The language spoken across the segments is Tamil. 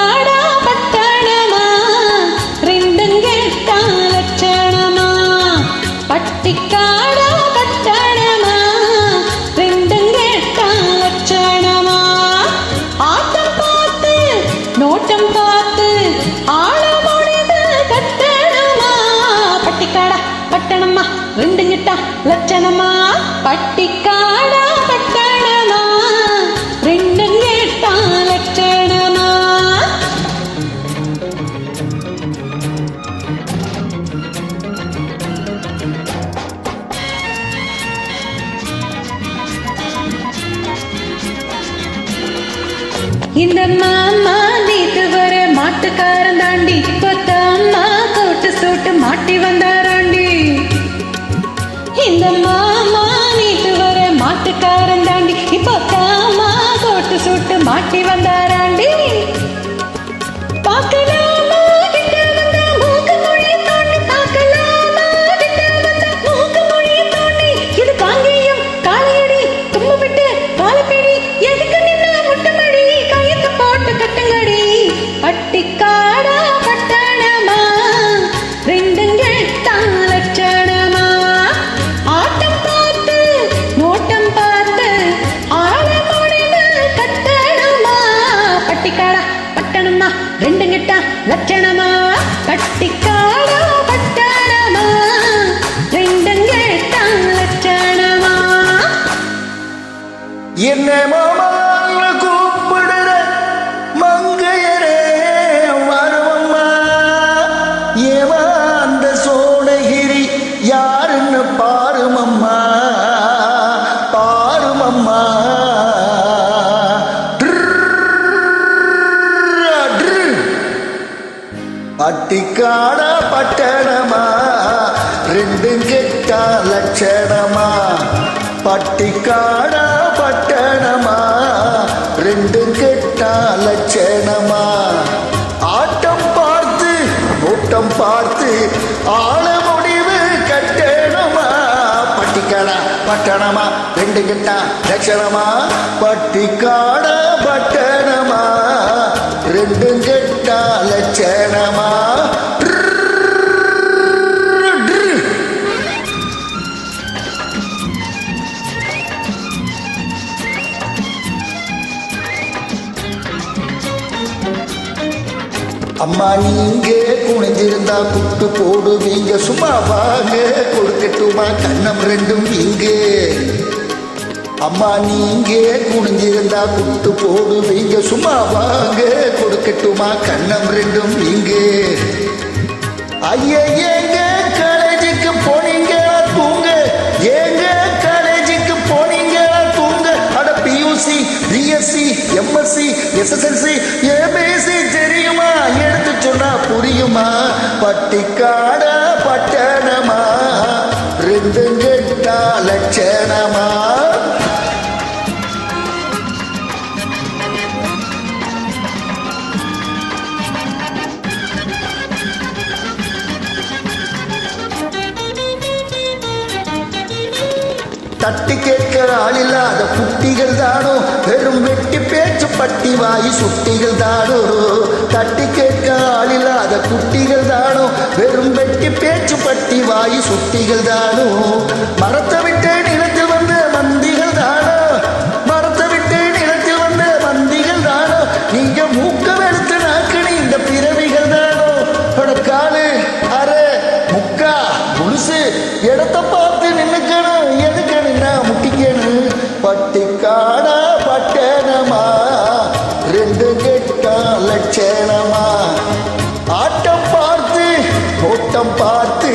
பட்டிக்காடா பட்டணமா ரெண்டும் கெட்டா லட்சணமா பட்டிக்காடா பட்டணமா ரெண்டும் கெட்டா லட்சணமா ஆட்டம் பார்த்து நோட்டம் பார்த்து ஆள முடிது கட்டணமா பட்டிக்காடா பட்டணமா ரெண்டும் கெட்டா லட்சணமா பட்டிக்காடா பட்டணமா ரெண்டும் கெட்டா லட்சணமா இந்த மாமா நேத்து வர மாட்டுக்காரன் தாண்டி கொத்தம்மா கோட்டு சூட்டு மாட்டி வந்தாராண்டி இந்த மாமா நேத்து வர மாட்டுக்காரன் தாண்டி இப்போ தாமா கோட்டு சூட்டு மாட்டி வந்தாராண்டி பார்க்கலாமா கிட்ட வந்த மூக்கு மொழியை தாண்டி பார்க்கலாமா கிட்ட வந்த மூக்கு மொழியை தாண்டி இது காங்கேயம் காளையடி தும்பு விட்டு காலப்பிடி எதுக்கு நின்ன முட்டமடி கையத்து போட்டு கட்டுங்கடி பட்டிக்காடா பட்டணமா ரெண்டும் கெட்டா லட்சணமா ஆட்டம் பார்த்து நோட்டம் பார்த்து ஆள முடிவு கட்டணமா பட்டிக்காடா பட்டணமா ரெண்டும் கெட்டா லட்சணமா பட்டிக்காடா பட்டணமா ரெண்டும் கெட்டா லட்சணமா என்ன மாமான்னு கூப்பிடுற மங்கையரே வருவம்மா ஏமா அந்த சோழகிரி யாருன்னு பாருமம்மா பாருமம்மா பட்டிக்காடா பட்டணமா ரெண்டும் கெட்டா லட்சணமா பட்டிக்காடா பட்டணமா ரெண்டும் கெட்டா லட்சணமா ஆட்டம் பார்த்து ஓட்டம் பார்த்து ஆள முடிவு கட்டணமா பட்டிக்காடா பட்டணமா ரெண்டும் கெட்டா லட்சணமா பட்டிக்காடா பட்டணமா ரெண்டும் கெட்டா லட்சணமா அம்மா நீங்க குனிஞ்சிருந்தா குட்டு போடுவீங்க சும்மா வாங்க கொடுக்கட்டுமா கண்ணம் ரெண்டும் வீங்க அம்மா நீங்க குனிஞ்சிருந்தா குட்டு போடுவீங்க சும்மா வாங்க கொடுக்கட்டுமா கண்ணம் ரெண்டும் வீங்க ஐயா ஏங்க காலேஜுக்கு போனீங்க தூங்க ஏங்க காலேஜுக்கு போனீங்க தூங்க அட PUC BSc MSc SSLC ABC தெரியுமா எடுத்து சொன்னா புரியுமா பட்டிக்காடா பட்டணமா ரெண்டும் கெட்டா லட்சணமா தட்டி கேட்க ஆளில்லாத குட்டிகள் தானோ வெறும் வெட்டி பேச்சு பட்டி வாயி சுட்டிகள் தானோ தட்டி கேட்க ஆளில்லாத குட்டிகள் தானோ வெறும் வெட்டி பேச்சு பட்டி வாயி சுட்டிகள் தானோ மரத்தை விட்டு நிலத்தில் வந்த மந்திகள் தானோ மரத்தை விட்டு நிலத்தில் வந்த மந்திகள் தானோ நீங்க மூக்க வெளுத்து நாக்குனி இந்த பிறவிகள் தானோ காலு அரை முக்கா முழுசு இடத்த பார்த்து நின்னுக்கணும் எதுக்கு முட்டிக்கணும் பட்டிக்காடா பட்டணமா ரெண்டும் கெட்டா லட்சணமா ஆட்டம் பார்த்து ஓட்டம் பார்த்து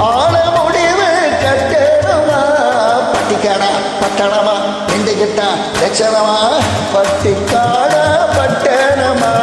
ஆள முடிவு கட்டணமா பட்டிக்காடா பட்டணமா ரெண்டும் கெட்டா லட்சணமா பட்டிக்காடா பட்டணமா